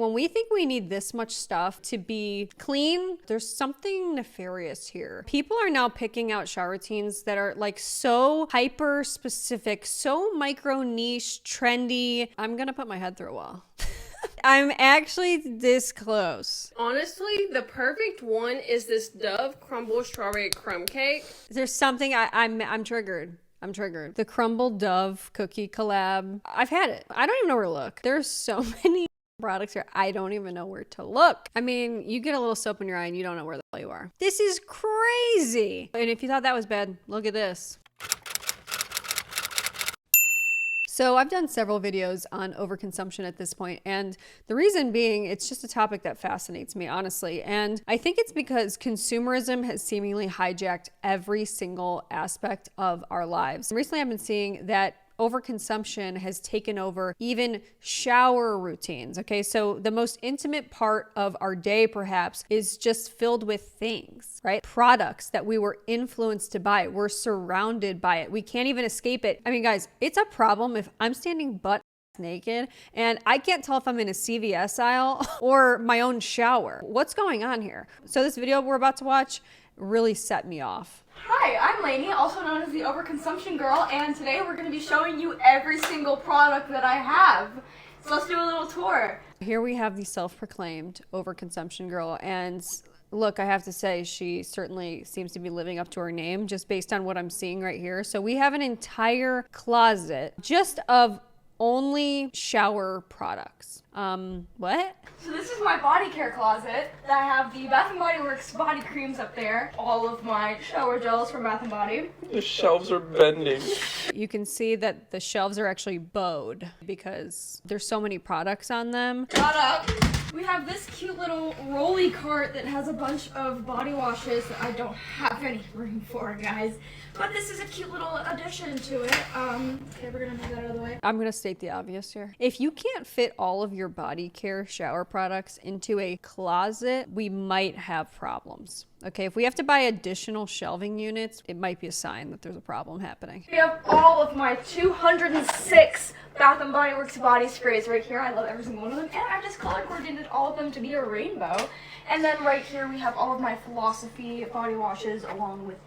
When we think we need this much stuff to be clean, there's something nefarious here. People are now picking out shower routines that are like so hyper specific, so micro niche, trendy. I'm gonna put my head through a wall. I'm actually this close. Honestly, the perfect one is this Dove Crumble Strawberry Crumb Cake. There's something I'm triggered. I'm triggered. The Crumble Dove cookie collab. I've had it. I don't even know where to look. There's so many products here. I don't even know where to look. I mean, you get a little soap in your eye and you don't know where the hell you are. This is crazy. And if you thought that was bad, look at this. So I've done several videos on overconsumption at this point, and the reason being, it's just a topic that fascinates me, honestly. And I think it's because consumerism has seemingly hijacked every single aspect of our lives. Recently, I've been seeing that overconsumption has taken over even shower routines. Okay, so the most intimate part of our day perhaps is just filled with things, right? Products that we were influenced to buy. We're surrounded by it. We can't even escape it. I mean, guys, it's a problem if I'm standing butt naked and I can't tell if I'm in a CVS aisle or my own shower. What's going on here? So this video we're about to watch really set me off. Hi, I'm Lainey, also known as the Overconsumption Girl, and today we're going to be showing you every single product that I have. So let's do a little tour. Here we have the self-proclaimed Overconsumption Girl, and look, I have to say, she certainly seems to be living up to her name just based on what I'm seeing right here. So we have an entire closet just of only shower products. What? So this is my body care closet. I have the Bath & Body Works body creams up there. All of my shower gels from Bath & Body. The shelves are bending. You can see that the shelves are actually bowed because there's so many products on them. Shut up! We have this cute little rolly cart that has a bunch of body washes that I don't have any room for, guys. But this is a cute little addition to it. Okay, we're gonna move that out of the way. I'm gonna state the obvious here. If you can't fit all of your body care shower products into a closet, we might have problems. Okay, if we have to buy additional shelving units, it might be a sign that there's a problem happening. We have all of my 206 Bath & Body Works body sprays right here. I love every single one of them. And I just color coordinated all of them to be a rainbow. And then right here we have all of my Philosophy body washes along with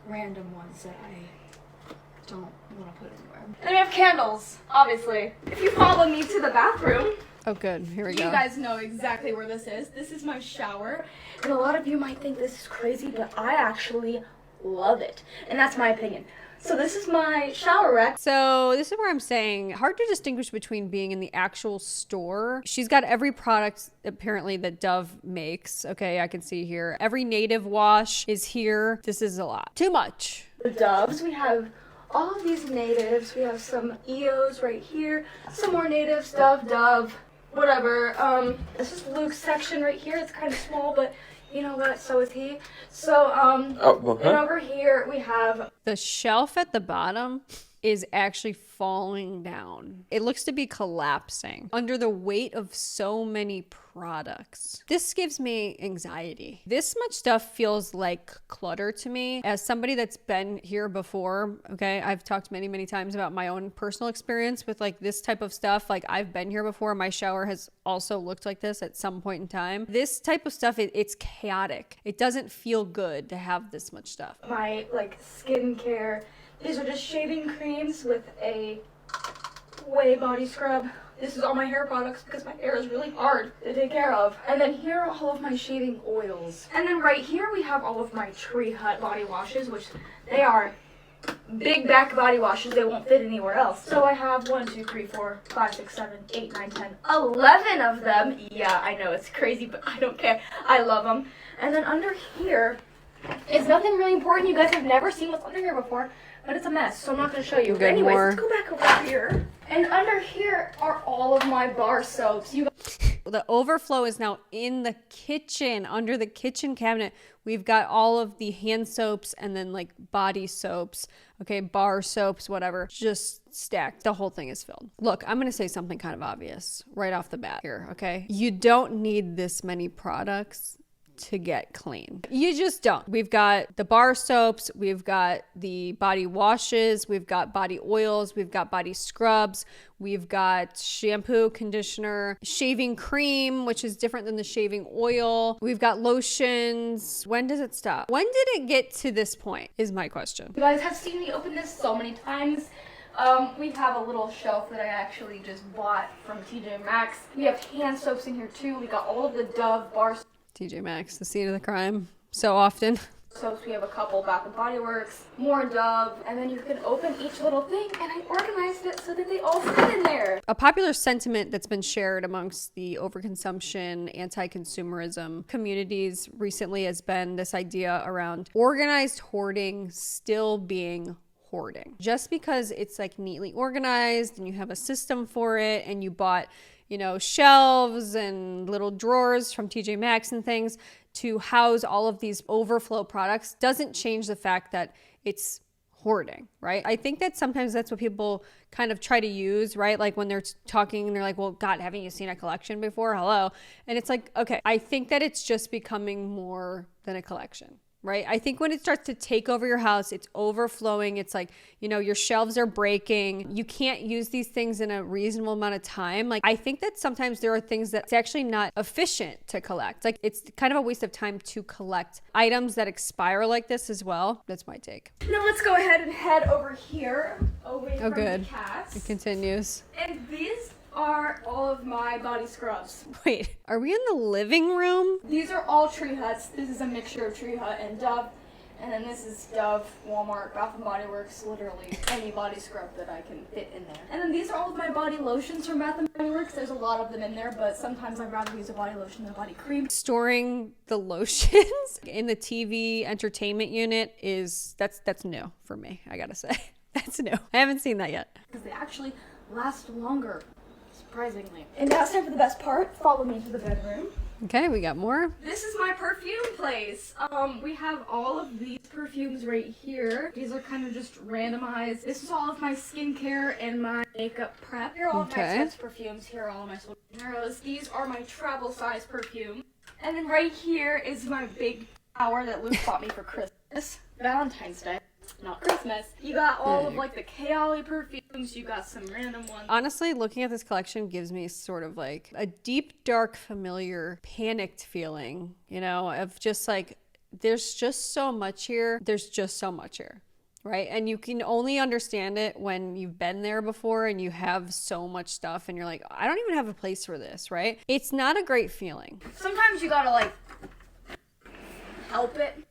random ones that I don't want to put anywhere. And then we have candles, obviously. If you follow me to the bathroom, Oh good, here we go. you guys know exactly where this is. This is my shower. And a lot of you might think this is crazy, but I actually love it. And that's my opinion. So this is my shower rack. So this is where I'm saying hard to distinguish between being in the actual store. She's got every product apparently that Dove makes. Okay, I can see here. Every native wash is here. This is a lot. Too much. The Doves, we have all of these natives. We have some EOs right here. Some more natives, Dove, whatever. This is Luke's section right here. It's kind of small, but you know what, so is he. So, and over here we have... The shelf at the bottom is actually falling down. It looks to be collapsing under the weight of so many products. This gives me anxiety. This much stuff feels like clutter to me. As somebody that's been here before, okay, I've talked many times about my own personal experience with like this type of stuff. Like I've been here before. My shower has also looked like this at some point in time. This type of stuff, it's chaotic. It doesn't feel good to have this much stuff. My like skincare. These are just shaving creams with a whey body scrub. This is all my hair products because my hair is really hard to take care of. And then here are all of my shaving oils. And then right here we have all of my Tree Hut body washes, which they are big back body washes. They won't fit anywhere else. So I have 1, 2, 3, 4, 5, 6, 7, 8, 9, 10, 11 of them. Yeah, I know it's crazy, but I don't care. I love them. And then under here is nothing really important. You guys have never seen what's under here before. But it's a mess, so I'm not going to show you. But anyways, let's go back over here. And under here are all of my bar soaps. The Overflow is now in the kitchen, under the kitchen cabinet. We've got all of the hand soaps and then like body soaps, okay, bar soaps, whatever, just stacked. The whole thing is filled. Look, I'm going to say something kind of obvious right off the bat here, okay? You don't need this many products to get clean. You just don't. We've got the bar soaps, we've got the body washes, we've got body oils, we've got body scrubs, we've got shampoo, conditioner, shaving cream, which is different than the shaving oil. We've got lotions. When does it stop? When did it get to this point is my question. You guys have seen me open this so many times. We have a little shelf that I actually just bought from TJ Maxx. We have hand soaps in here too. We got all of the Dove bar TJ Maxx, the scene of the crime, so often. soaps. We have a couple Bath and Body Works, more Dove, and then you can open each little thing, and I organized it so that they all fit in there. A popular sentiment that's been shared amongst the overconsumption, anti-consumerism communities recently has been this idea around organized hoarding still being hoarding. Just because it's like neatly organized and you have a system for it and you bought, you know, shelves and little drawers from TJ Maxx and things to house all of these overflow products doesn't change the fact that it's hoarding, right? I think that sometimes that's what people kind of try to use, right? Like when they're talking and they're like, well, God, haven't you seen a collection before? Hello. And it's like, okay, I think that it's just becoming more than a collection. Right? I think when it starts to take over your house, it's overflowing. It's like, you know, your shelves are breaking. You can't use these things in a reasonable amount of time. Like, I think that sometimes there are things that it's actually not efficient to collect. Like, it's kind of a waste of time to collect items that expire like this as well. That's my take. Now let's go ahead and head over here, away from good. the cats. It continues. And these are all of my body scrubs. Wait, are we in the living room? These are all Tree Huts. This is a mixture of Tree Hut and Dove. And then this is Dove, Walmart, Bath and Body Works, literally any body scrub that I can fit in there. And then these are all of my body lotions from Bath and Body Works. There's a lot of them in there, but sometimes I'd rather use a body lotion than a body cream. Storing the lotions in the TV entertainment unit that's new for me, I gotta say. That's new. I haven't seen that yet. Because they actually last longer. Surprisingly. And now it's time for the best part. Follow me to the bedroom. Okay, we got more. This is my perfume place. We have all of these perfumes right here. These are kind of just randomized. This is all of my skincare and my makeup prep. Here are all of my expensive perfumes. Here are all of my arrows. These are my travel size perfume. And then right here is my big shower that Luke bought me for Christmas. Valentine's Day. Not Christmas. You got all of like the Kayali perfumes. You got some random ones. Honestly, looking at this collection gives me sort of like a deep, dark, familiar, panicked feeling, you know, of just like, there's just so much here. There's just so much here, right? And you can only understand it when you've been there before and you have so much stuff and you're like, I don't even have a place for this, right? It's not a great feeling. Sometimes you gotta like help it.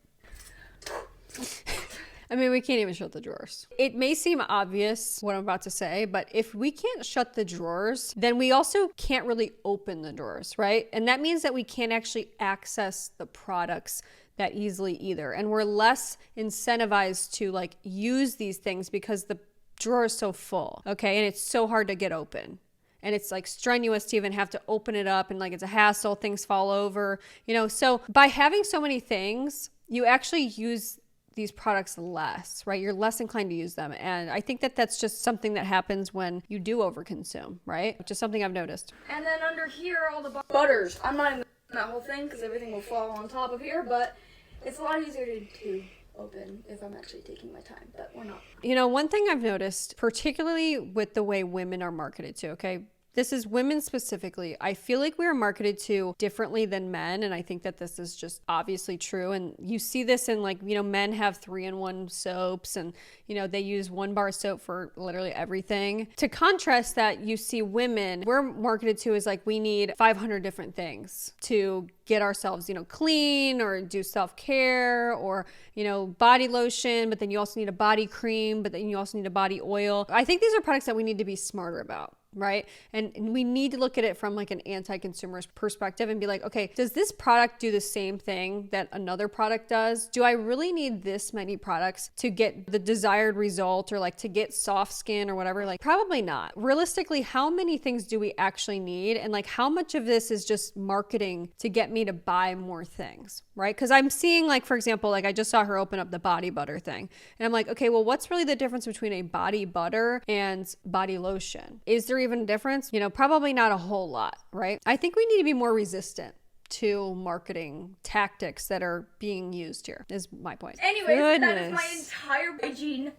I mean, we can't even shut the drawers. It may seem obvious what I'm about to say, but if we can't shut the drawers, then we also can't really open the drawers, right? And that means that we can't actually access the products that easily either. And we're less incentivized to like use these things because the drawer is so full, okay? And it's so hard to get open. And it's like strenuous to even have to open it up and like it's a hassle, things fall over, you know? So by having so many things, you actually use these products less, right? You're less inclined to use them. And I think that that's just something that happens when you do overconsume, right? Which is something I've noticed. And then under here are all the butters. I'm not even that whole thing because everything will fall on top of here, but it's a lot easier to open if I'm actually taking my time, but we're not. You know, one thing I've noticed, particularly with the way women are marketed to, okay? This is women specifically. I feel like we are marketed to differently than men. And I think that this is just obviously true. And you see this in like, you know, men have 3-in-1 soaps and, you know, they use 1-bar soap for literally everything. To contrast that, you see women, we're marketed to as like, we need 500 different things to get ourselves, you know, clean or do self-care or, you know, body lotion, but then you also need a body cream, but then you also need a body oil. I think these are products that we need to be smarter about. Right? And we need to look at it from like an anti-consumerist perspective and be like, okay, does this product do the same thing that another product does? Do I really need this many products to get the desired result or like to get soft skin or whatever? Like probably not. Realistically, how many things do we actually need? And like how much of this is just marketing to get me to buy more things, right? Because I'm seeing like, for example, like I just saw her open up the body butter thing. And I'm like, okay, well, what's really the difference between a body butter and body lotion? Is there even a difference? You know, probably not a whole lot, right? I think we need to be more resistant to marketing tactics that are being used here, is my point. Anyways, that is my entire hygiene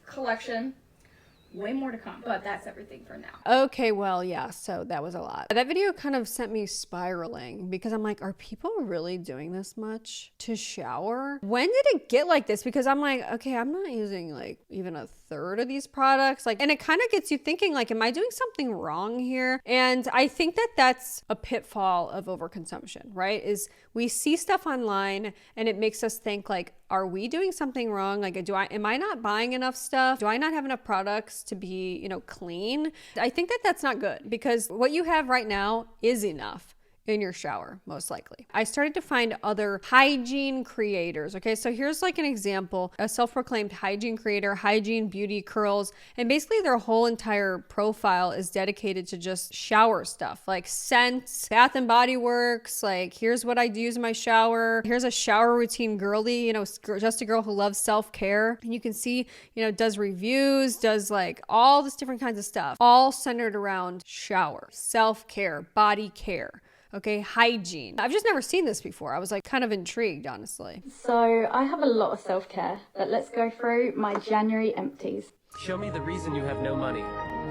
collection. Way more to come, but that's everything for now. Okay, well, yeah, so that was a lot. That video kind of sent me spiraling because I'm like, are people really doing this much to shower? When did it get like this? Because I'm like, okay, I'm not using like even a third of these products. Like, and it kind of gets you thinking like, am I doing something wrong here? And I think that that's a pitfall of overconsumption, right? Is we see stuff online and it makes us think like, are we doing something wrong? Like, am I not buying enough stuff? Do I not have enough products to be, clean? I think that that's not good because what you have right now is enough in your shower, most likely. I started to find other hygiene creators. Okay, so here's like an example, a self-proclaimed hygiene creator, Hygiene Beauty Curls, and basically their whole entire profile is dedicated to just shower stuff, like scents, Bath and Body Works, like here's what I use in my shower, here's a shower routine girly, just a girl who loves self-care. And you can see, does reviews, does like all this different kinds of stuff, all centered around shower, self-care, body care. Okay, hygiene. I've just never seen this before. I was like kind of intrigued, honestly. So I have a lot of self-care, but let's go through my January empties. Show me the reason you have no money.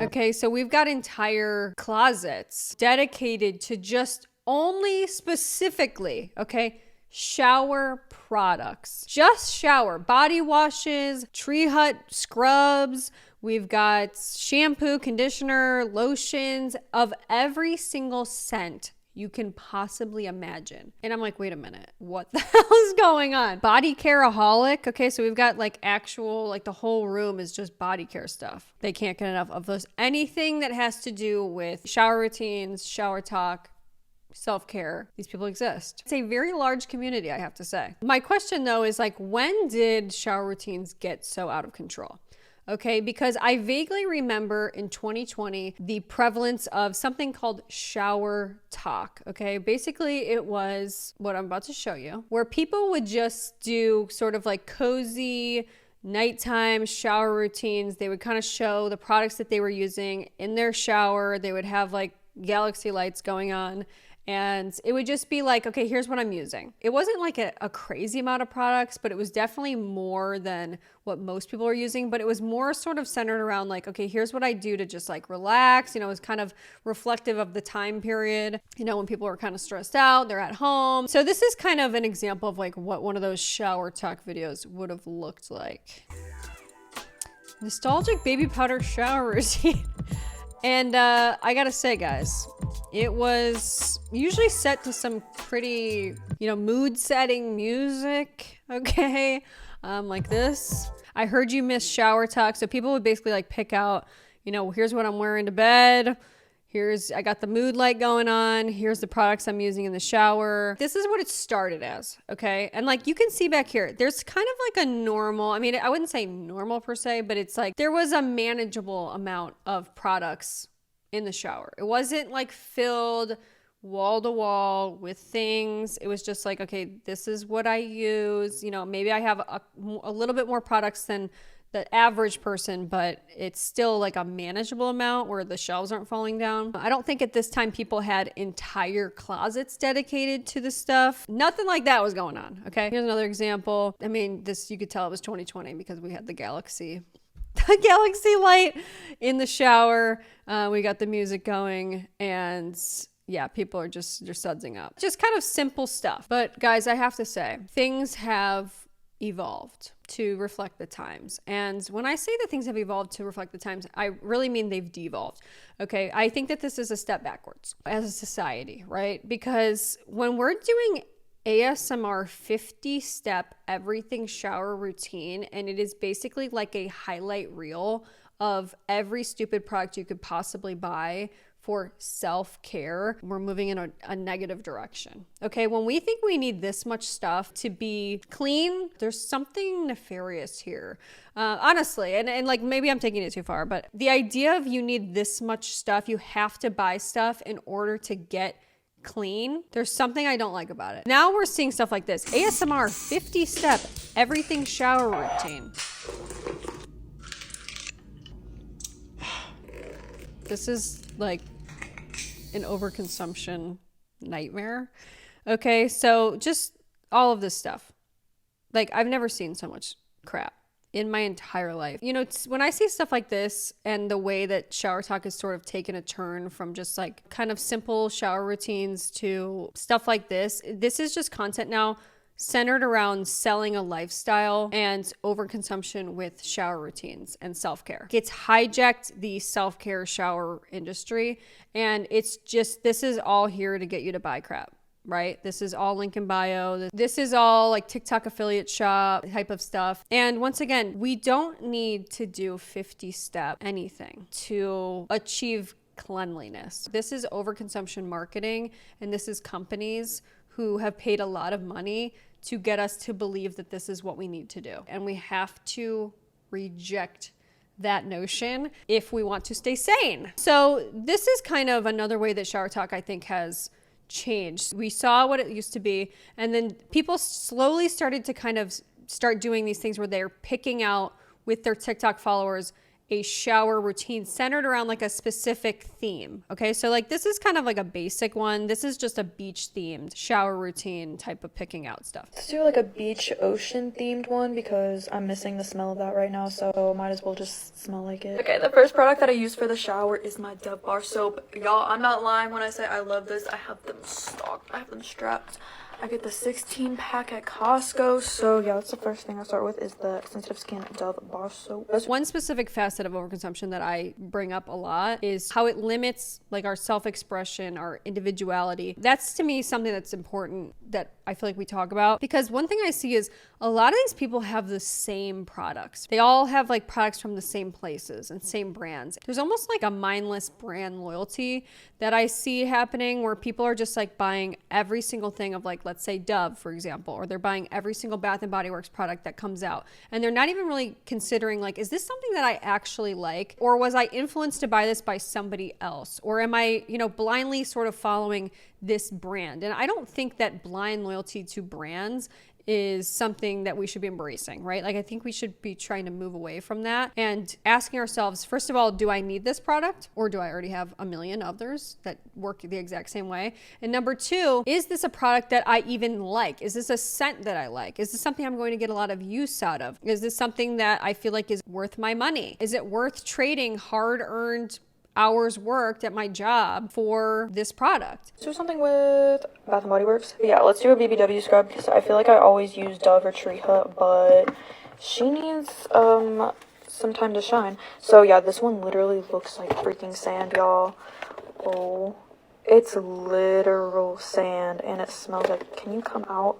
Okay, so we've got entire closets dedicated to just only specifically, okay, shower products. Just shower. Body washes, Tree Hut scrubs. We've got shampoo, conditioner, lotions of every single scent you can possibly imagine. And I'm like, wait a minute, what the hell is going on? Body care-aholic. Okay, so we've got like actual, like the whole room is just body care stuff. They can't get enough of those. Anything that has to do with shower routines, shower talk, self-care, these people exist. It's a very large community, I have to say. My question though is like, when did shower routines get so out of control? Okay, because I vaguely remember in 2020 the prevalence of something called showertok. Okay, basically it was what I'm about to show you, where people would just do sort of like cozy nighttime shower routines. They would kind of show the products that they were using in their shower. They would have like galaxy lights going on. And it would just be like, okay, here's what I'm using. It wasn't like a crazy amount of products, but it was definitely more than what most people are using. But it was more sort of centered around like, okay, here's what I do to just like relax. It was kind of reflective of the time period, when people are kind of stressed out, they're at home. So this is kind of an example of like what one of those shower talk videos would have looked like. Nostalgic baby powder shower routine. And I gotta say, guys, it was usually set to some pretty, mood setting music, okay? Like this. I heard you miss shower talk. So people would basically like pick out, here's what I'm wearing to bed. I got the mood light going on. Here's the products I'm using in the shower. This is what it started as, okay? And like you can see back here, there's kind of like a normal, I wouldn't say normal per se, but it's like there was a manageable amount of products in the shower. It wasn't like filled wall to wall with things. It was just like, okay, this is what I use. Maybe I have a little bit more products than the average person, but it's still like a manageable amount where the shelves aren't falling down. I don't think at this time people had entire closets dedicated to the stuff. Nothing like that was going on, okay? Here's another example. This, you could tell it was 2020 because we had the galaxy light in the shower. We got the music going and yeah, people are just, they're sudsing up. Just kind of simple stuff. But guys, I have to say, things have evolved to reflect the times. And when I say that things have evolved to reflect the times, I really mean they've devolved. Okay, I think that this is a step backwards as a society, right? Because when we're doing ASMR 50-step everything shower routine, and it is basically like a highlight reel of every stupid product you could possibly buy for self-care, we're moving in a negative direction. Okay, when we think we need this much stuff to be clean, there's something nefarious here. Honestly, and like maybe I'm taking it too far, but the idea of you need this much stuff, you have to buy stuff in order to get clean, there's something I don't like about it. Now we're seeing stuff like this. ASMR 50-step everything shower routine. This is like an overconsumption nightmare. Okay, so just all of this stuff. Like, I've never seen so much crap in my entire life. You know, when I see stuff like this and the way that showertok has sort of taken a turn from just like kind of simple shower routines to stuff like this is just content now centered around selling a lifestyle and overconsumption with shower routines and self-care. It's hijacked the self-care shower industry, and it's just, this is all here to get you to buy crap, right? This is all link in bio. This is all like TikTok affiliate shop type of stuff. And once again, we don't need to do 50-step anything to achieve cleanliness. This is overconsumption marketing, and this is companies who have paid a lot of money to get us to believe that this is what we need to do. And we have to reject that notion if we want to stay sane. So this is kind of another way that showertok, I think, has changed. We saw what it used to be, and then people slowly started to kind of start doing these things where they're picking out with their TikTok followers a shower routine centered around like a specific theme. Okay, so like this is kind of like a basic one. This is just a beach themed shower routine type of picking out stuff. Let's do like a beach ocean themed one because I'm missing the smell of that right now, so might as well just smell like it. Okay, the first product that I use for the shower is my Dove bar soap. Y'all, I'm not lying when I say I love this. I have them stocked, I have them strapped. I get the 16 pack at Costco. So yeah, that's the first thing I start with is the sensitive skin Dove bar soap. One specific facet of overconsumption that I bring up a lot is how it limits like our self-expression, our individuality. That's to me something that's important that I feel like we talk about, because one thing I see is a lot of these people have the same products. They all have like products from the same places and same brands. There's almost like a mindless brand loyalty that I see happening where people are just like buying every single thing of like, let's say Dove, for example, or they're buying every single Bath and Body Works product that comes out. And they're not even really considering like, is this something that I actually like? Or was I influenced to buy this by somebody else? Or am I, you know, blindly sort of following this brand? And I don't think that blind loyalty to brands is something that we should be embracing, right? Like, I think we should be trying to move away from that and asking ourselves, first of all, do I need this product? Or do I already have a million others that work the exact same way? And number two, is this a product that I even like? Is this a scent that I like? Is this something I'm going to get a lot of use out of? Is this something that I feel like is worth my money? Is it worth trading hard-earned hours worked at my job for this product? Let's do something with Bath and Body Works. But yeah, let's do a BBW scrub because I feel like I always use Dove or Tree Hut, but she needs some time to shine. So yeah, this one literally looks like freaking sand, y'all. Oh, it's literal sand, and it smells like, can you come out?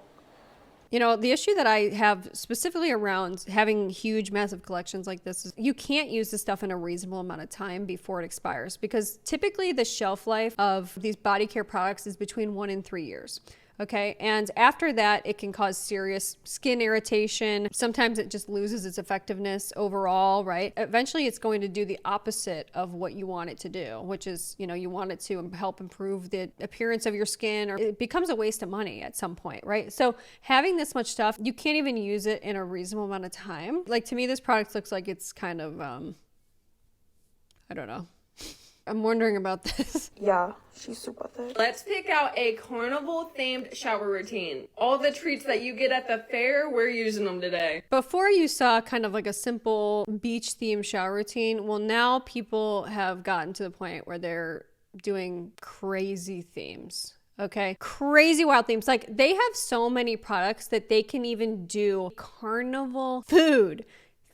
You know, the issue that I have specifically around having huge, massive collections like this is you can't use this stuff in a reasonable amount of time before it expires, because typically the shelf life of these body care products is between 1 and 3 years. Okay, and after that, it can cause serious skin irritation. Sometimes it just loses its effectiveness overall, right? Eventually, it's going to do the opposite of what you want it to do, which is, you know, you want it to help improve the appearance of your skin, or it becomes a waste of money at some point, right? So having this much stuff, you can't even use it in a reasonable amount of time. Like, to me, this product looks like it's kind of, I don't know. I'm wondering about this. Yeah, she's super thick. Let's pick out a carnival themed shower routine. All the treats that you get at the fair, we're using them today. Before you saw kind of like a simple beach themed shower routine, well, now people have gotten to the point where they're doing crazy themes. Okay, crazy wild themes. Like, they have so many products that they can even do carnival food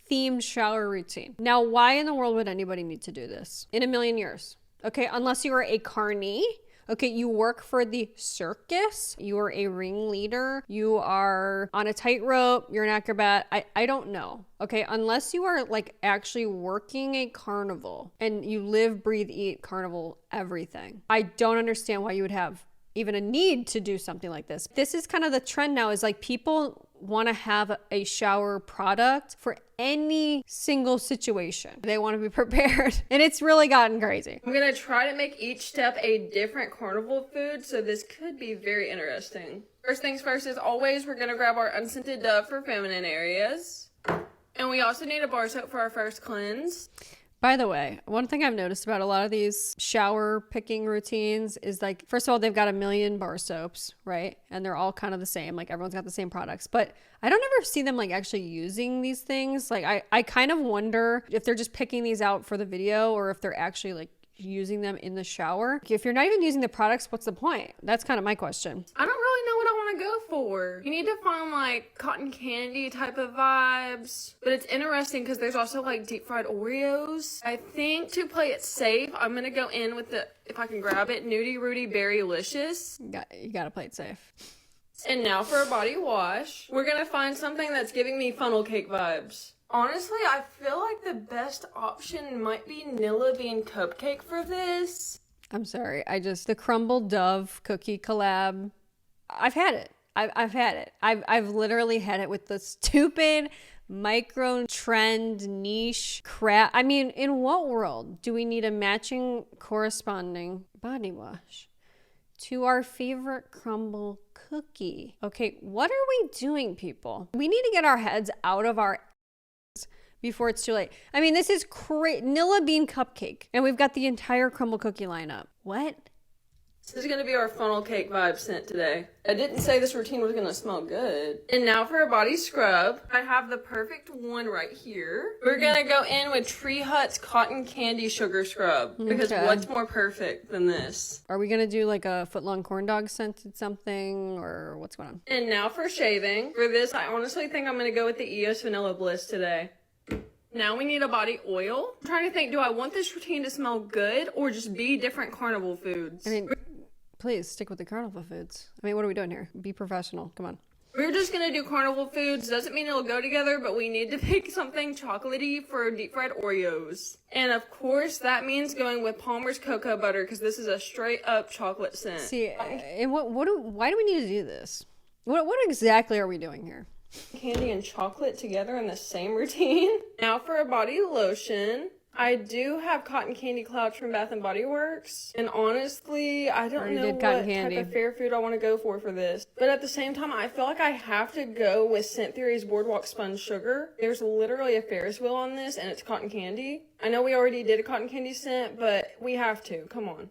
themed shower routine. Now, why in the world would anybody need to do this in a million years? Okay, unless you are a carny. Okay, you work for the circus, you are a ringleader, you are on a tightrope, you're an acrobat, I don't know. Okay, unless you are like actually working a carnival and you live, breathe, eat carnival everything, I don't understand why you would have even a need to do something like this. This is kind of the trend now, is like people want to have a shower product for any single situation. They want to be prepared, and it's really gotten crazy. I'm gonna try to make each step a different carnival food, so this could be very interesting. First things first, as always, we're gonna grab our unscented Dove for feminine areas. And we also need a bar soap for our first cleanse. By the way, one thing I've noticed about a lot of these shower picking routines is like, first of all, they've got a million bar soaps, right? And they're all kind of the same. Like everyone's got the same products, but I don't ever see them like actually using these things. Like I kind of wonder if they're just picking these out for the video or if they're actually like using them in the shower. If you're not even using the products, what's the point? That's kind of my question. I don't really know what I want to go for. You need to find like cotton candy type of vibes, but it's interesting because there's also like deep fried Oreos. I think to play it safe, I'm gonna go in with the, if I can grab it, Nudie Rudy Berrylicious. You gotta play it safe. And now for a body wash, we're gonna find something that's giving me funnel cake vibes. Honestly, I feel like the best option might be Nilla Bean Cupcake for this. I'm sorry. The Crumble Dove cookie collab. I've had it. I've had it. I've literally had it with the stupid micro trend niche crap. I mean, in what world do we need a matching corresponding body wash to our favorite crumble cookie? Okay, what are we doing, people? We need to get our heads out of our before it's too late. I mean, this is Nilla Bean Cupcake, and we've got the entire crumble cookie lineup. What? This is going to be our funnel cake vibe scent today. I didn't say this routine was going to smell good. And now for a body scrub. I have the perfect one right here. We're going to go in with Tree Hut's Cotton Candy Sugar Scrub. Because what's more perfect than this? Are we going to do like a footlong corn dog scented something, or what's going on? And now for shaving. For this, I honestly think I'm going to go with the EOS Vanilla Bliss today. Now we need a body oil. I'm trying to think, do I want this routine to smell good or just be different carnival foods? I mean, please stick with the carnival foods. I mean, what are we doing here? Be professional. Come on. We're just going to do carnival foods. Doesn't mean it'll go together, but we need to pick something chocolatey for deep fried Oreos. And of course, that means going with Palmer's cocoa butter because this is a straight up chocolate scent. See, and why do we need to do this? What exactly are we doing here? Candy and chocolate together in the same routine. Now for a body lotion. I do have Cotton Candy Clouds from Bath & Body Works. And honestly, I don't know what type of fair food I want to go for this. But at the same time, I feel like I have to go with Scent Theory's Boardwalk Sponge Sugar. There's literally a Ferris wheel on this, and it's cotton candy. I know we already did a cotton candy scent, but we have to. Come on.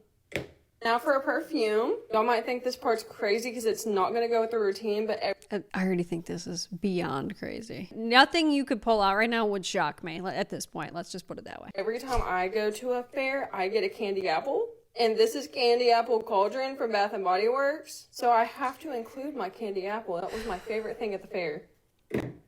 Now for a perfume. Y'all might think this part's crazy because it's not going to go with the routine, but I already think this is beyond crazy. Nothing you could pull out right now would shock me at this point. Let's just put it that way. Every time I go to a fair, I get a candy apple. And this is Candy Apple Cauldron from Bath & Body Works. So I have to include my candy apple. That was my favorite thing at the fair.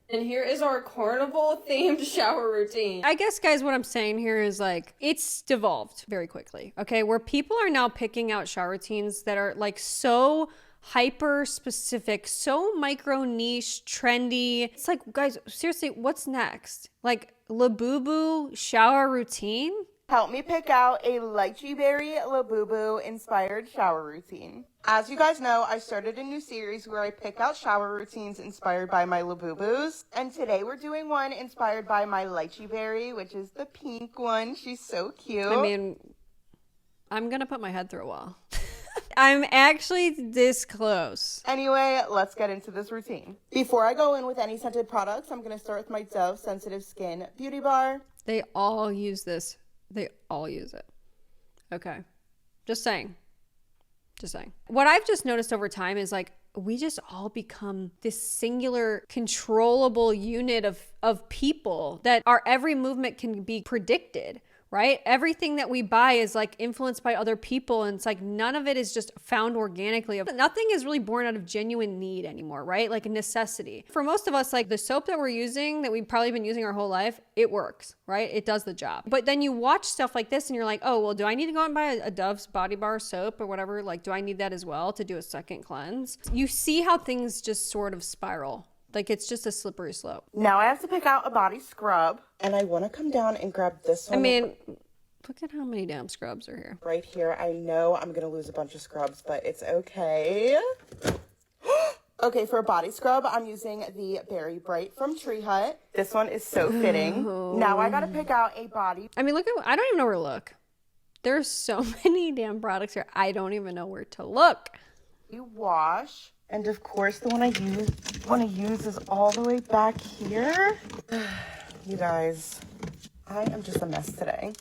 And here is our carnival-themed shower routine. I guess, guys, what I'm saying here is, like, it's devolved very quickly, okay? Where people are now picking out shower routines that are, like, so hyper-specific, so micro-niche, trendy. It's like, guys, seriously, what's next? Like, Labubu shower routine? Help me pick out a lychee berry Labubu inspired shower routine. As you guys know, I started a new series where I pick out shower routines inspired by my Labubus. And today we're doing one inspired by my lychee berry, which is the pink one. She's so cute. I mean, I'm gonna put my head through a wall. I'm actually this close. Anyway, let's get into this routine. Before I go in with any scented products, I'm gonna start with my Dove Sensitive Skin Beauty Bar. They all use this. They all use it. Okay. Just saying. What I've just noticed over time is like, we just all become this singular controllable unit of people that our every movement can be predicted, right? Everything that we buy is like influenced by other people. And it's like, none of it is just found organically. Nothing is really born out of genuine need anymore, right? Like a necessity. For most of us, like the soap that we're using, that we've probably been using our whole life, it works, right? It does the job. But then you watch stuff like this and you're like, oh, well, do I need to go out and buy a Dove's Body Bar soap or whatever? Like, do I need that as well to do a second cleanse? You see how things just sort of spiral. Like, it's just a slippery slope. Now I have to pick out a body scrub. And I want to come down and grab this one. I mean, look at how many damn scrubs are here. Right here. I know I'm going to lose a bunch of scrubs, but it's okay. Okay, for a body scrub, I'm using the Berry Bright from Tree Hut. This one is so fitting. Now I got to pick out a body. I mean, look at, I don't even know where to look. There's so many damn products here. I don't even know where to look. You wash. And of course, the one I want to use is all the way back here. You guys, I am just a mess today.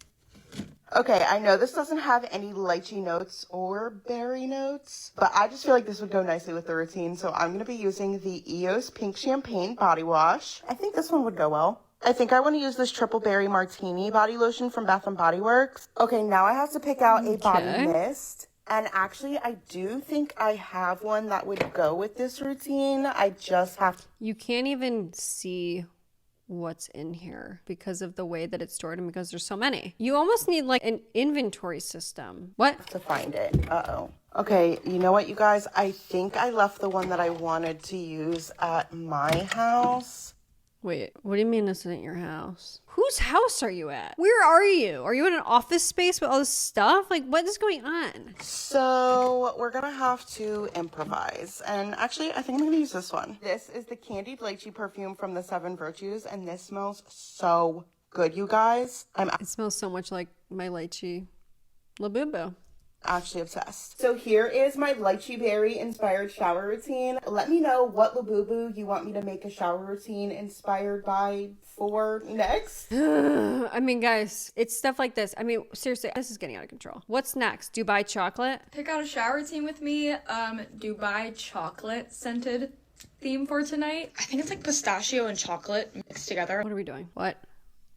Okay, I know this doesn't have any lychee notes or berry notes, but I just feel like this would go nicely with the routine, so I'm going to be using the EOS Pink Champagne Body Wash. I think this one would go well. I think I want to use this Triple Berry Martini body lotion from Bath & Body Works. Okay, now I have to pick out a body mist. And actually, I do think I have one that would go with this routine. I just have to... You can't even see what's in here because of the way that it's stored and because there's so many. You almost need like an inventory system. What? To find it. Uh-oh. Okay, you know what, you guys? I think I left the one that I wanted to use at my house. Wait, what do you mean this isn't your house? Whose house are you at? Where are you? Are you in an office space with all this stuff? Like, what is going on? So, we're gonna have to improvise. And actually, I think I'm gonna use this one. This is the Candied Lychee perfume from the 7 Virtues, and this smells so good, you guys. It smells so much like my lychee Labubu. Actually obsessed. So here is my lychee berry inspired shower routine. Let me know what Labubu you want me to make a shower routine inspired by for next. I mean, guys, it's stuff like this. I mean, seriously, this is getting out of control. What's next? Dubai chocolate? Pick out a shower routine with me. Dubai chocolate scented theme for tonight. I think it's like pistachio and chocolate mixed together. What are we doing? What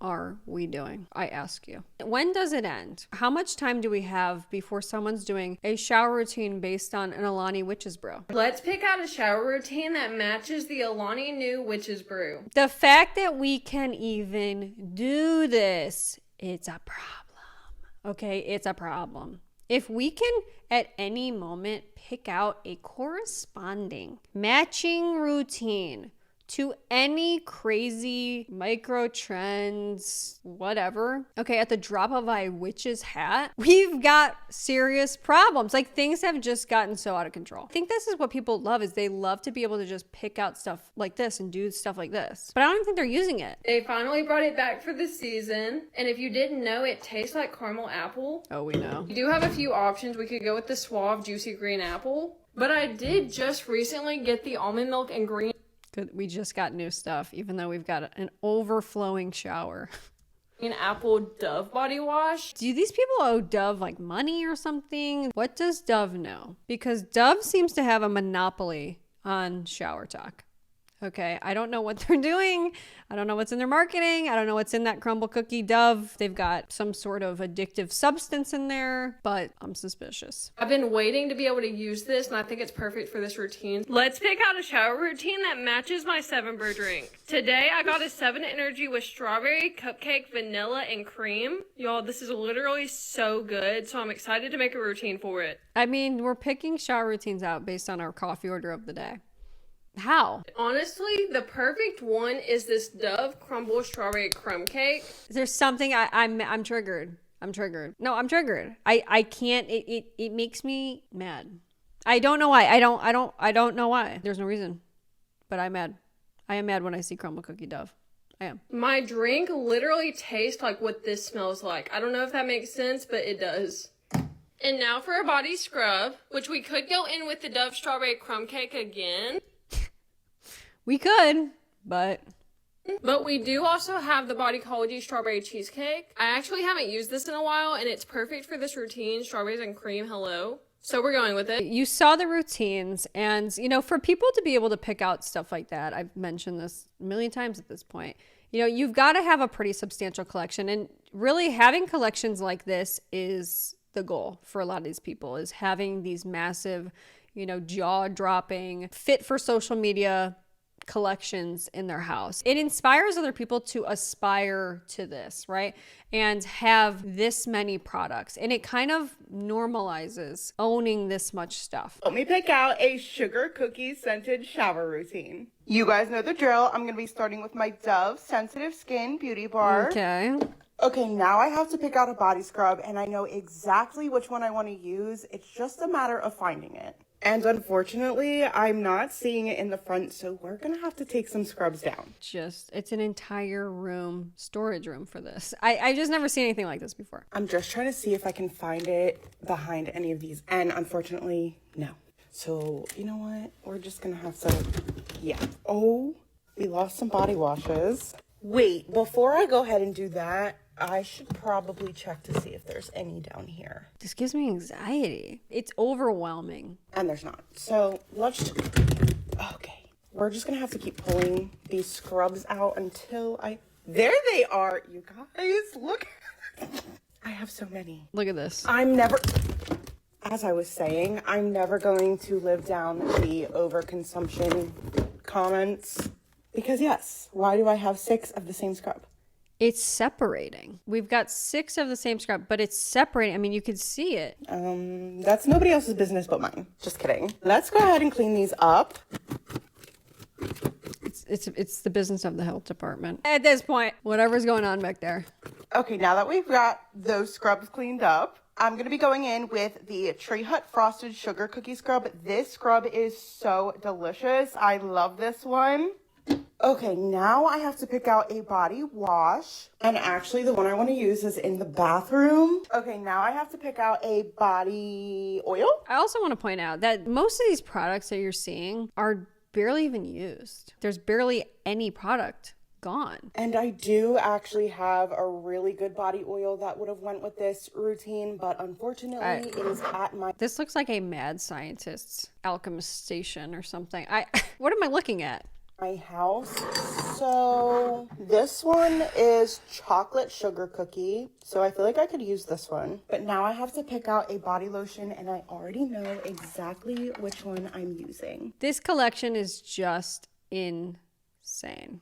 are we doing? I ask you. When does it end? How much time do we have before someone's doing a shower routine based on an Alani Witch's Brew? Let's pick out a shower routine that matches the Alani new Witch's Brew. The fact that we can even do this, it's a problem. Okay, it's a problem. If we can at any moment pick out a corresponding matching routine to any crazy micro trends, whatever. Okay, at the drop of a witch's hat, we've got serious problems. Like, things have just gotten so out of control. I think this is what people love, is they love to be able to just pick out stuff like this and do stuff like this. But I don't even think they're using it. They finally brought it back for the season. And if you didn't know, it tastes like caramel apple. Oh, we know. You do have a few options. We could go with the Suave Juicy Green Apple. But I did just recently get the almond milk and green. We just got new stuff, even though we've got an overflowing shower. An apple Dove body wash. Do these people owe Dove like money or something? What does Dove know? Because Dove seems to have a monopoly on showertok. Okay, I don't know what they're doing. I don't know what's in their marketing. I don't know what's in that crumble cookie Dove. They've got some sort of addictive substance in there, but I'm suspicious. I've been waiting to be able to use this, and I think it's perfect for this routine. Let's pick out a shower routine that matches my 7 Brew drink. Today, I got a 7 Energy with strawberry, cupcake, vanilla, and cream. Y'all, this is literally so good, so I'm excited to make a routine for it. I mean, we're picking shower routines out based on our coffee order of the day. How? Honestly, the perfect one is this Dove crumble strawberry crumb cake. There's something I'm triggered. I'm triggered. No, I'm triggered. I can't. It makes me mad. I don't know why. I don't know why. There's no reason, but I'm mad. I am mad when I see crumble cookie Dove. I am. My drink literally tastes like what this smells like. I don't know if that makes sense, but it does. And now for a body scrub, which we could go in with the Dove strawberry crumb cake again. We could, but we do also have the Bodycology strawberry cheesecake. I actually haven't used this in a while, and it's perfect for this routine, strawberries and cream, hello. So we're going with it. You saw the routines, and you know, for people to be able to pick out stuff like that, I've mentioned this a million times at this point, you know, you've got to have a pretty substantial collection, and really having collections like this is the goal for a lot of these people, is having these massive, you know, jaw-dropping, fit for social media collections in their house. It inspires other people to aspire to this, right? And have this many products. And it kind of normalizes owning this much stuff. Let me pick out a sugar cookie scented shower routine. You guys know the drill. I'm going to be starting with my Dove Sensitive Skin Beauty Bar. Okay. Okay, now I have to pick out a body scrub, and I know exactly which one I want to use. It's just a matter of finding it. And unfortunately, I'm not seeing it in the front, so we're gonna have to take some scrubs down. It's an entire room, storage room for this. I've just never seen anything like this before. I'm just trying to see if I can find it behind any of these, and unfortunately, no. So, you know what? We're just gonna have to, yeah. Oh, we lost some body washes. Wait, before I go ahead and do that, I should probably check to see if there's any down here. This gives me anxiety. It's overwhelming. And there's not. So let's okay. We're just gonna have to keep pulling these scrubs out until there they are, you guys. Look. I have so many. Look at this. As I was saying, I'm never going to live down the overconsumption comments. Because yes, why do I have 6 of the same scrub? It's separating. We've got 6 of the same scrub, but it's separating. I mean, you can see it. That's nobody else's business but mine. Just kidding. Let's go ahead and clean these up. It's the business of the health department. At this point, whatever's going on back there. Okay, now that we've got those scrubs cleaned up, I'm going to be going in with the Tree Hut Frosted Sugar Cookie Scrub. This scrub is so delicious. I love this one. Okay, now I have to pick out a body wash. And actually, the one I want to use is in the bathroom. Okay, now I have to pick out a body oil. I also want to point out that most of these products that you're seeing are barely even used. There's barely any product gone. And I do actually have a really good body oil that would have went with this routine, but unfortunately it is at my... This looks like a mad scientist's alchemist station or something. What am I looking at? My house. So this one is chocolate sugar cookie. So I feel like I could use this one. But now I have to pick out a body lotion and I already know exactly which one I'm using. This collection is just insane.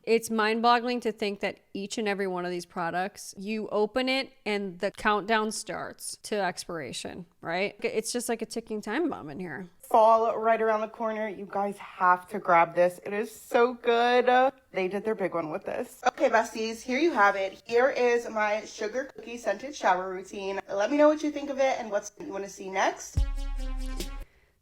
It's mind-boggling to think that each and every one of these products, you open it and the countdown starts to expiration, right? It's just like a ticking time bomb in here. Fall right around the corner. You guys have to grab this. It is so good. They did their big one with this. Okay, besties, here you have it. Here is my sugar cookie scented shower routine. Let me know what you think of it and what you want to see next.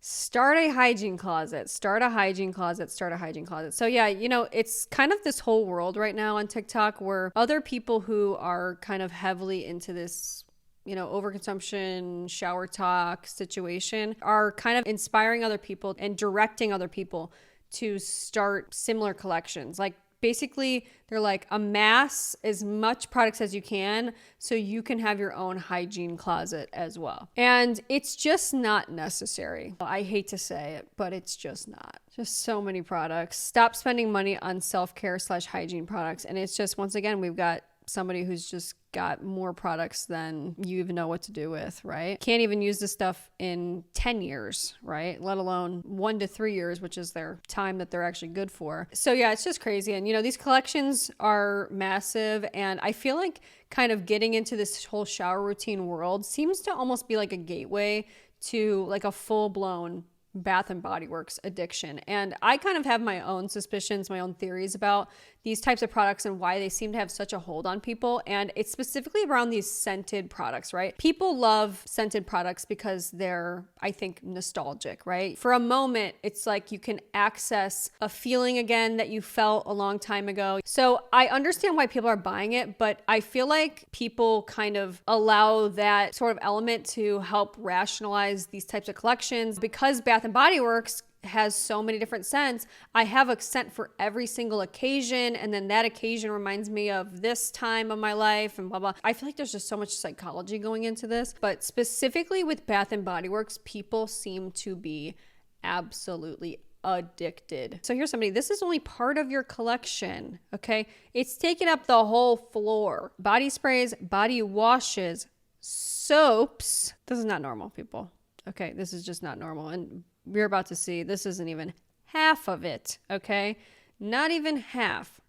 Start a hygiene closet. Start a hygiene closet. Start a hygiene closet. So yeah, you know, it's kind of this whole world right now on TikTok where other people who are kind of heavily into this, you know, overconsumption, showertok situation are kind of inspiring other people and directing other people to start similar collections. Like basically they're like, amass as much products as you can so you can have your own hygiene closet as well. And it's just not necessary. I hate to say it, but it's just not. Just so many products. Stop spending money on self-care / hygiene products. And it's just, once again, we've got somebody who's just got more products than you even know what to do with, right? Can't even use this stuff in 10 years, right? Let alone 1 to 3 years, which is their time that they're actually good for. So yeah, it's just crazy. And you know, these collections are massive. And I feel like kind of getting into this whole shower routine world seems to almost be like a gateway to like a full-blown Bath and Body Works addiction. And I kind of have my own suspicions, my own theories about these types of products and why they seem to have such a hold on people. And it's specifically around these scented products, right? People love scented products because they're, I think, nostalgic, right? For a moment, it's like you can access a feeling again that you felt a long time ago. So I understand why people are buying it, but I feel like people kind of allow that sort of element to help rationalize these types of collections. Because Bath and Body Works has so many different scents, I have a scent for every single occasion, and then that occasion reminds me of this time of my life and blah blah. I feel like there's just so much psychology going into this, but specifically with Bath and Body Works, people seem to be absolutely addicted. So here's somebody, this is only part of your collection, okay? It's taking up the whole floor. Body sprays, body washes, soaps. This is not normal, people. Okay, this is just not normal. And we're about to see, this isn't even half of it, okay? Not even half.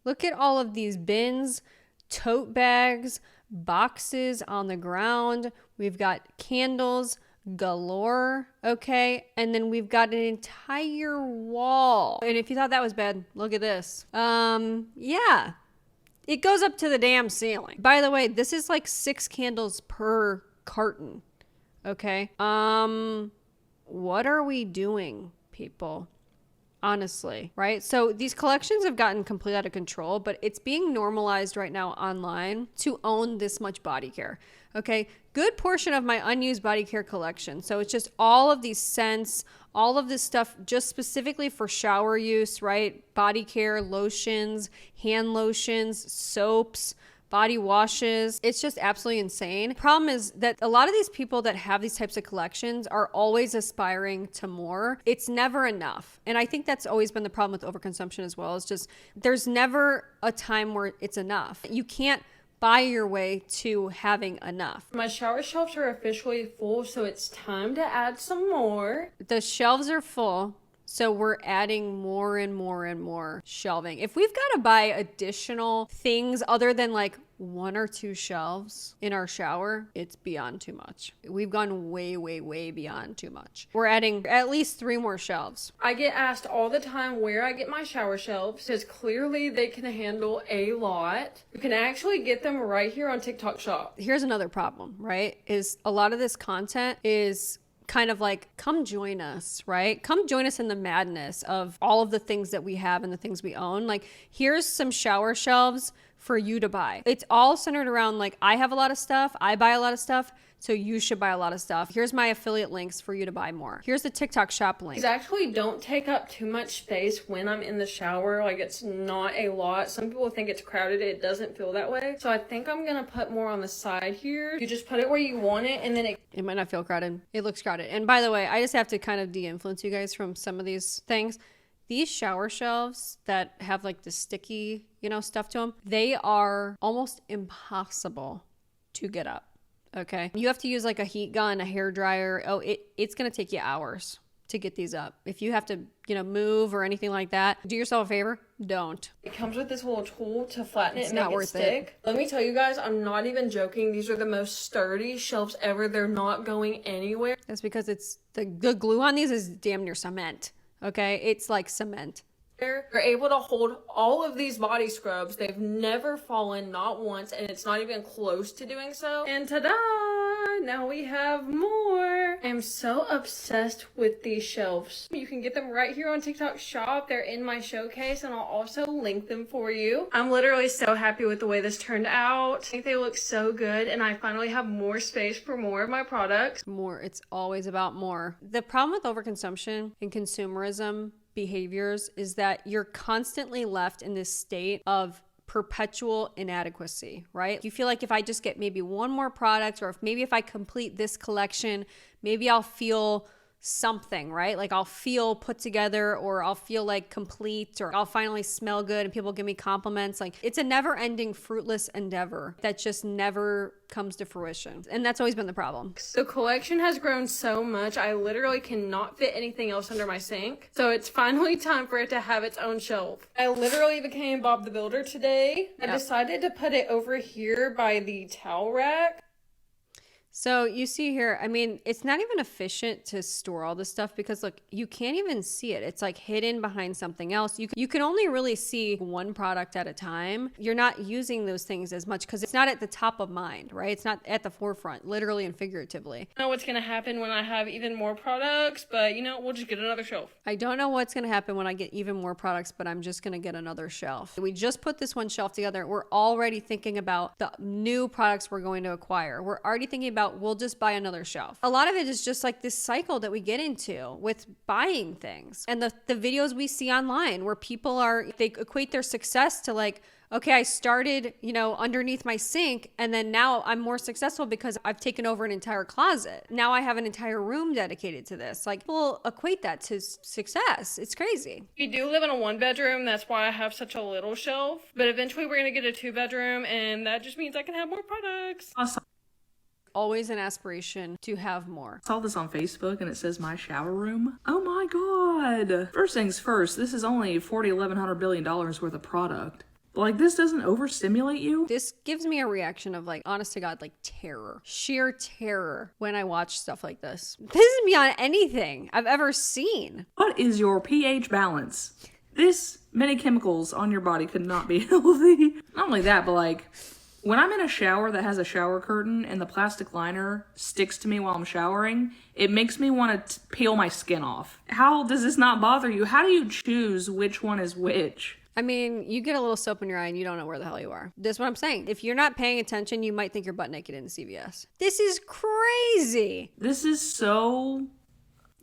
Look at all of these bins, tote bags, boxes on the ground. We've got candles galore, okay? And then we've got an entire wall. And if you thought that was bad, look at this. Yeah, it goes up to the damn ceiling. By the way, this is like 6 candles per carton, okay? What are we doing, people? Honestly, right? So these collections have gotten completely out of control, but it's being normalized right now online to own this much body care. Okay, good portion of my unused body care collection. So it's just all of these scents, all of this stuff just specifically for shower use, right? Body care, lotions, hand lotions, soaps, body washes. It's just absolutely insane. The problem is that a lot of these people that have these types of collections are always aspiring to more. It's never enough. And I think that's always been the problem with overconsumption as well. It's just there's never a time where it's enough. You can't buy your way to having enough. My shower shelves are officially full, so it's time to add some more. The shelves are full. So we're adding more and more and more shelving. If we've got to buy additional things other than like 1 or 2 shelves in our shower, it's beyond too much. We've gone way, way, way beyond too much. We're adding at least 3 more shelves. I get asked all the time where I get my shower shelves, because clearly they can handle a lot. You can actually get them right here on TikTok Shop. Here's another problem, right? Is a lot of this content is kind of like, come join us, right? Come join us in the madness of all of the things that we have and the things we own. Like, here's some shower shelves for you to buy. It's all centered around like, I have a lot of stuff, I buy a lot of stuff, so you should buy a lot of stuff. Here's my affiliate links for you to buy more. Here's the TikTok shop link. These actually don't take up too much space when I'm in the shower. Like, it's not a lot. Some people think it's crowded. It doesn't feel that way. So I think I'm gonna put more on the side here. You just put it where you want it, and then it might not feel crowded. It looks crowded. And by the way, I just have to kind of de-influence you guys from some of these things. These shower shelves that have like the sticky, stuff to them, they are almost impossible to get up. Okay. You have to use like a heat gun, a hair dryer. Oh, it's going to take you hours to get these up. If you have to, move or anything like that, do yourself a favor. Don't. It comes with this little tool to flatten it it's and not make worth it stick. Let me tell you guys, I'm not even joking. These are the most sturdy shelves ever. They're not going anywhere. That's because it's the glue on these is damn near cement. Okay. It's like cement. They're able to hold all of these body scrubs. They've never fallen, not once, and it's not even close to doing so. And ta-da! Now we have more. I'm so obsessed with these shelves. You can get them right here on TikTok Shop. They're in my showcase, and I'll also link them for you. I'm literally so happy with the way this turned out. I think they look so good, and I finally have more space for more of my products. More. It's always about more. The problem with overconsumption and consumerism behaviors is that you're constantly left in this state of perpetual inadequacy, right? You feel like if I just get maybe one more product, or if I complete this collection, maybe I'll feel something, right? Like I'll feel put together, or I'll feel like complete, or I'll finally smell good and people give me compliments. Like, it's a never ending fruitless endeavor that just never comes to fruition. And that's always been the problem. The collection has grown so much, I literally cannot fit anything else under my sink. So it's finally time for it to have its own shelf. I literally became Bob the Builder today. I decided to put it over here by the towel rack. So you see here, I mean, it's not even efficient to store all this stuff because look, you can't even see it. It's like hidden behind something else. You can only really see one product at a time. You're not using those things as much because it's not at the top of mind, right? It's not at the forefront, literally and figuratively. I don't know what's going to happen when I have even more products, but we'll just get another shelf. I don't know what's going to happen when I get even more products, but I'm just going to get another shelf. We just put this one shelf together. We're already thinking about the new products we're going to acquire. We're already thinking about we'll just buy another shelf. A lot of it is just like this cycle that we get into with buying things, and the videos we see online where people they equate their success to like, okay, I started, underneath my sink, and then now I'm more successful because I've taken over an entire closet. Now I have an entire room dedicated to this. Like, people equate that to success. It's crazy. We do live in a 1-bedroom. That's why I have such a little shelf. But eventually we're going to get a 2-bedroom, and that just means I can have more products. Awesome. Always an aspiration to have more. I saw this on Facebook and it says my shower room. Oh my god. First things first, this is only $4,100 billion worth of product. Like, this doesn't overstimulate you? This gives me a reaction of like, honest to God, like terror. Sheer terror when I watch stuff like this. This is beyond anything I've ever seen. What is your pH balance? This many chemicals on your body could not be healthy. Not only that, but like, when I'm in a shower that has a shower curtain and the plastic liner sticks to me while I'm showering, it makes me want to peel my skin off. How does this not bother you? How do you choose which one is which? I mean, you get a little soap in your eye and you don't know where the hell you are. That's what I'm saying. If you're not paying attention, you might think you're butt naked in CVS. This is crazy. This is so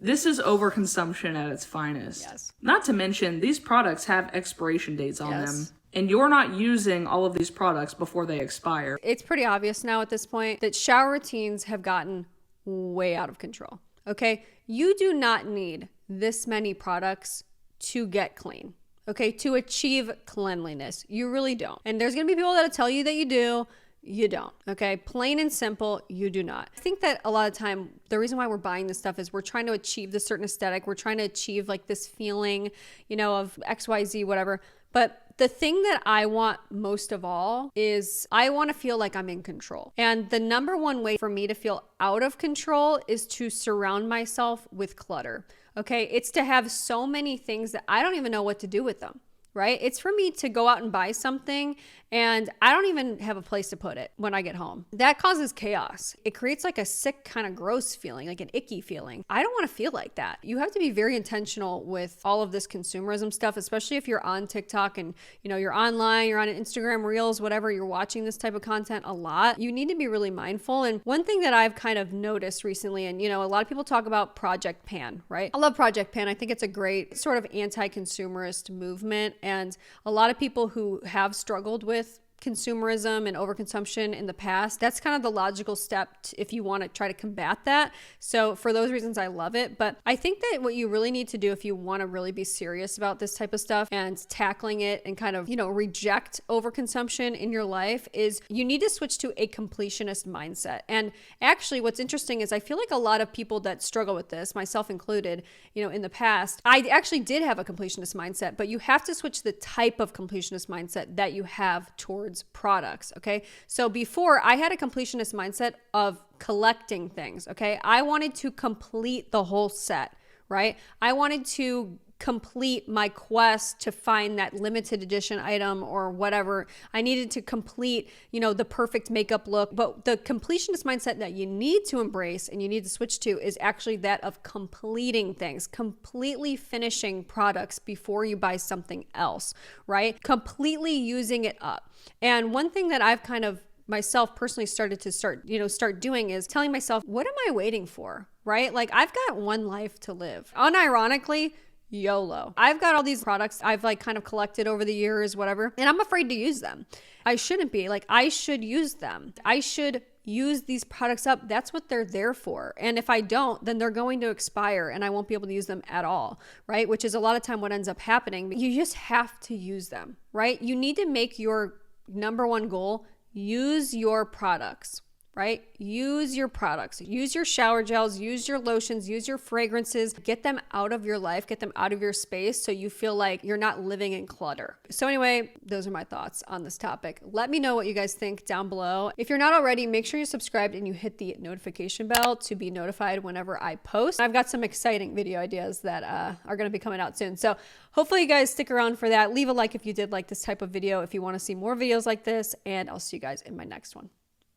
This is overconsumption at its finest. Yes. Not to mention, these products have expiration dates on Yes. them. And you're not using all of these products before they expire. It's pretty obvious now at this point that shower routines have gotten way out of control. Okay? You do not need this many products to get clean. Okay? To achieve cleanliness. You really don't. And there's going to be people that'll tell you that you do. You don't. Okay? Plain and simple, you do not. I think that a lot of time, the reason why we're buying this stuff is we're trying to achieve this certain aesthetic. We're trying to achieve like this feeling, you know, of XYZ, whatever. But the thing that I want most of all is I want to feel like I'm in control. And the number one way for me to feel out of control is to surround myself with clutter. Okay? It's to have so many things that I don't even know what to do with them. Right? It's for me to go out and buy something and I don't even have a place to put it when I get home. That causes chaos. It creates like a sick kind of gross feeling, like an icky feeling. I don't want to feel like that. You have to be very intentional with all of this consumerism stuff, especially if you're on TikTok and you know you're online, you're on Instagram Reels, whatever, you're watching this type of content a lot. You need to be really mindful. And one thing that I've kind of noticed recently, and you know, a lot of people talk about Project Pan, right? I love Project Pan. I think it's a great sort of anti-consumerist movement. And a lot of people who have struggled with consumerism and overconsumption in the past, that's kind of the logical step if you want to try to combat that. So for those reasons, I love it. But I think that what you really need to do if you want to really be serious about this type of stuff and tackling it and kind of, you know, reject overconsumption in your life is you need to switch to a completionist mindset. And actually what's interesting is I feel like a lot of people that struggle with this, myself included, you know, in the past, I actually did have a completionist mindset, but you have to switch the type of completionist mindset that you have towards products. Okay. So before I had a completionist mindset of collecting things. Okay. I wanted to complete the whole set, right? I wanted to complete my quest to find that limited edition item or whatever. I needed to complete, you know, the perfect makeup look. But the completionist mindset that you need to embrace and you need to switch to is actually that of completing things, completely finishing products before you buy something else, right? Completely using it up. And one thing that I've kind of myself personally started to start doing is telling myself, what am I waiting for? Right? Like I've got one life to live. Unironically, YOLO. I've got all these products I've like kind of collected over the years, whatever, and I'm afraid to use them. I shouldn't be. Like I should use them. I should use these products up. That's what they're there for. And if I don't, then they're going to expire and I won't be able to use them at all, right? Which is a lot of time what ends up happening. But you just have to use them, right? You need to make your number one goal, use your products. Right? Use your products, use your shower gels, use your lotions, use your fragrances, get them out of your life, get them out of your space so you feel like you're not living in clutter. So anyway, those are my thoughts on this topic. Let me know what you guys think down below. If you're not already, make sure you're subscribed and you hit the notification bell to be notified whenever I post. I've got some exciting video ideas that are going to be coming out soon. So hopefully you guys stick around for that. Leave a like if you did like this type of video, if you want to see more videos like this, and I'll see you guys in my next one.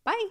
Bye.